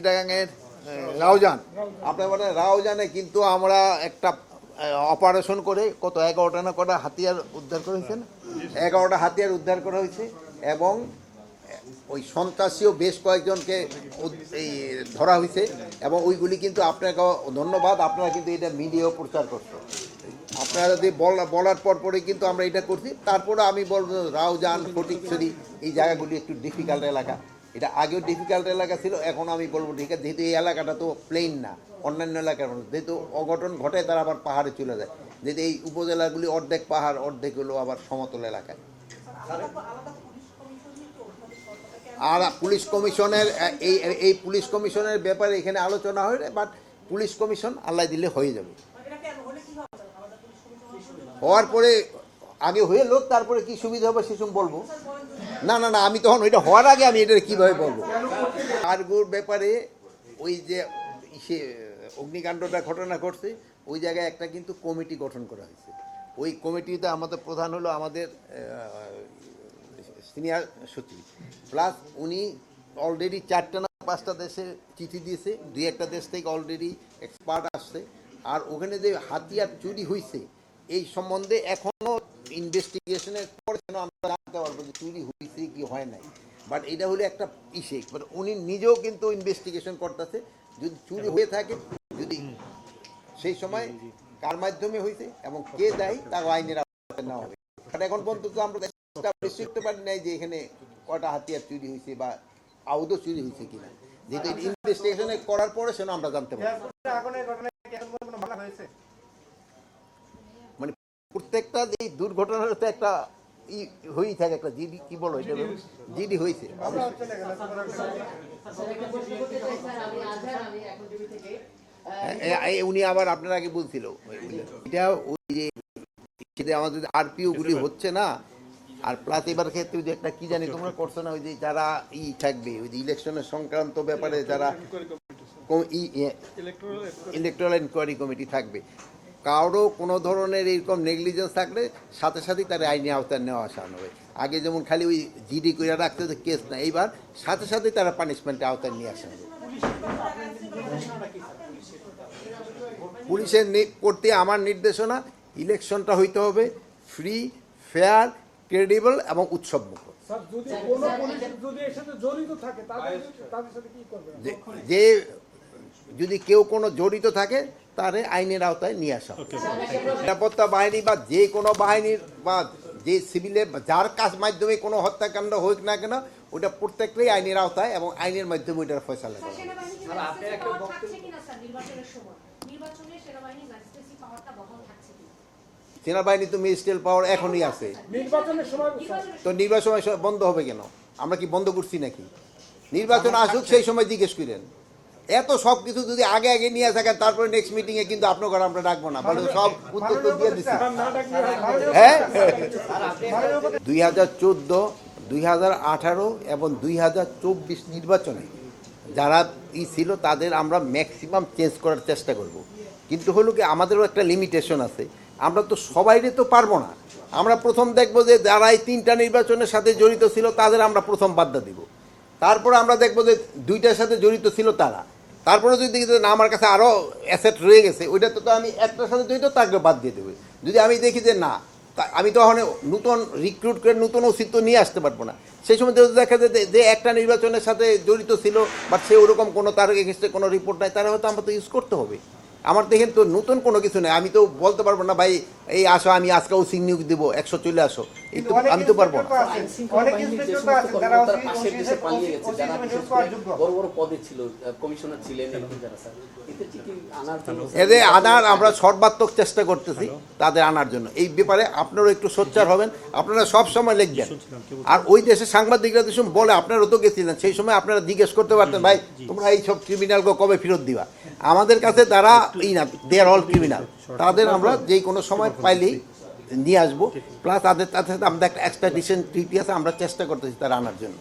চিটাগাংয়ের রাউজান আপনার বলেন রাউজানে কিন্তু আমরা একটা অপারেশন করে কত 11টা না কটা হাতিয়ার উদ্ধার করা হয়েছে না 11টা হাতিয়ার উদ্ধার করা হয়েছে এবং ওই সন্ত্রাসীও বেশ কয়েকজনকে এই ধরা হয়েছে এবং ওইগুলি কিন্তু আপনাকে ধন্যবাদ আপনারা কিন্তু এটা মিডিয়াও প্রচার করছো আপনারা যদি বলার পরে কিন্তু আমরা এটা করছি তারপরে আমি বলবো রাউজান ফটিকছড়ি এই জায়গাগুলি একটু ডিফিকাল্ট এলাকা এটা আগেও ডিফিকাল্ট এলাকা ছিল এখন আমি বলবো ঠিক আছে যেহেতু এই এলাকাটা তো প্লেন না অন্যান্য এলাকার মানুষ যেহেতু অঘটন ঘটে তারা আবার পাহাড়ে চলে যায় যেহেতু এই উপজেলাগুলি অর্ধেক পাহাড় অর্ধেক হলো আবার সমতল এলাকায় আর পুলিশ কমিশনের এই পুলিশ কমিশনের ব্যাপারে এখানে আলোচনা হয় বাট পুলিশ কমিশন আল্লাহ দিলে হয়ে যাবে হওয়ার পরে আগে হয়ে লোক তারপরে কি সুবিধা হবে সেসব বলবো না না না আমি তখন ওইটা হওয়ার আগে আমি এটা কীভাবে বলবো আরগুর ব্যাপারে ওই যে অগ্নিকাণ্ডটা ঘটনা ঘটছে ওই জায়গায় একটা কিন্তু কমিটি গঠন করা হয়েছে ওই কমিটিতে আমাদের প্রধান হলো আমাদের সিনিয়র সচিব প্লাস উনি অলরেডি 4টা না 5টা দেশে চিঠি দিয়েছে 2-1টা দেশ থেকে অলরেডি এক্সপার্ট আসছে আর ওখানে যে হাতিয়ার চুরি হয়েছে এই সম্বন্ধে এখনও ইনভেস্টিগেশনের পরে আমরা জানতে পারবো যে চুরি হয়েছে কি হয় নাই বাট এটা হলো একটা ইসে বাট উনি নিজেও কিন্তু ইনভেস্টিগেশন করতেছে যদি চুরি হয়ে থাকে যদি সেই সময় কার মাধ্যমে হয়েছে এবং কে দেয় তার আইনের আওতায় নেওয়া হবে বাট এখন পর্যন্ত আমরা নিশ্চিত পারি নাই যে এখানে কটা হাতিয়ার চুরি হয়েছে বা আদৌ চুরি হয়েছে কিনা যেহেতু ইনভেস্টিগেশন করার পরে সেটা আমরা জানতে পারি মানে প্রত্যেকটা যে দুর্ঘটনার তো একটা হয়েই থাকে একটা জিডি কি বলো এটা জিডি হয়েছে উনি আবার আপনার আগে বলছিল এটা ওই যে আমাদের আরপিও গুলি হচ্ছে না আর প্লাস এবার ক্ষেত্রে যে একটা কি জানি তোমরা করছো না ওই যে যারা থাকবে ওই যে ইলেকশনের সংক্রান্ত ব্যাপারে যারা ইলেকট্রাল ইনকোয়ারি কমিটি থাকবে কারো কোনো ধরনের এরকম নেগলিজেন্স থাকলে সাথে সাথেই তার আইনি আওতায় নেওয়া আসানো হবে আগে যেমন খালি ওই জিডি করে রাখতে হতো কেস না এইবার সাথে সাথেই তারা পানিশমেন্টের আওতায় নিয়ে আসা হবে পুলিশের করতে আমার নির্দেশনা ইলেকশনটা হইতে হবে ফ্রি ফেয়ার ক্রেডিবল এবং উৎসবমুখর যে যদি কেউ কোনো জড়িত থাকে তারে আইনের আওতায় নিয়ে আসা নিরাপত্তা বাহিনী বা যে কোনো বাহিনীর বা যে সিভিলে যার কাজ মাধ্যমে কোনো হত্যাকাণ্ড হোক না কেন ওটা প্রত্যেকটাই আইনের আওতায় এবং আইনের মাধ্যমে ওইটার ফয়সালা করা সেনাবাহিনী তো ম্যাজিস্ট্রেট পাওয়ার এখনই আছে তো নির্বাচন বন্ধ হবে কেন আমরা কি বন্ধ করছি নাকি নির্বাচন আসুক সেই সময় জিজ্ঞেস করেন এত সব কিছু যদি আগে আগে নিয়ে থাকেন তারপরে নেক্সট মিটিংয়ে কিন্তু আপনার আমরা ডাকবো না বলে সব উত্তর তো দিয়ে দিচ্ছি হ্যাঁ 2014 2018 এবং 2024 নির্বাচনে যারা ছিল তাদের আমরা ম্যাক্সিমাম চেঞ্জ করার চেষ্টা করব কিন্তু হলো কি আমাদেরও একটা লিমিটেশন আছে আমরা তো সবাইরে তো পারবো না আমরা প্রথম দেখবো যে যারা এই 3টা নির্বাচনের সাথে জড়িত ছিল তাদের আমরা প্রথম বাদ্যা দিব তারপরে আমরা দেখবো যে 2টার সাথে জড়িত ছিল তারা তারপরে যদি দেখি না আমার কাছে আরও অ্যাসেট রয়ে গেছে ওইটা তো আমি একটার সাথে জড়িত তাকে বাদ দিয়ে দেবো যদি আমি দেখি যে না আমি তো ওখানে নতুন রিক্রুট করে নতুন অস্তিত্ব নিয়ে আসতে পারবো না সেই সময় যদি দেখা যায় যে একটা নির্বাচনের সাথে জড়িত ছিল বাট সে ওরকম কোনো তার এগেইনস্টে কোনো রিপোর্ট নাই তারা হয়তো আমরা তো ইউজ করতে হবে আমার দেখেন তো নতুন কোনো কিছু নেই আমি তো বলতে পারবো না ভাই এই আসো আমি আজকেও সিং নিয়োগ দেবো 100 চলে আসো এই তো আমি তো পারবো না এদের আনার আমরা সর্বাত্মক চেষ্টা করতেছি তাদের আনার জন্য এই ব্যাপারে আপনারাও একটু সোচ্চার হবেন আপনারা সব সময় লিখবেন আর ওই দেশে সাংবাদিকরা যে সময় বলে আপনারা তো গেছিলেন সেই সময় আপনারা জিজ্ঞেস করতে পারতেন ভাই তোমরা এই সব ক্রিমিনালকে কবে ফেরত দিবা আমাদের কাছে তারা না দে আর অল ক্রিমিনাল তাদের আমরা যে কোনো সময় পাইলেই নিয়ে আসবো প্লাস তাদের সাথে আমাদের একটা এক্সট্রাডিশন ট্রিটি আছে আমরা চেষ্টা করতেছি তারা আনার জন্য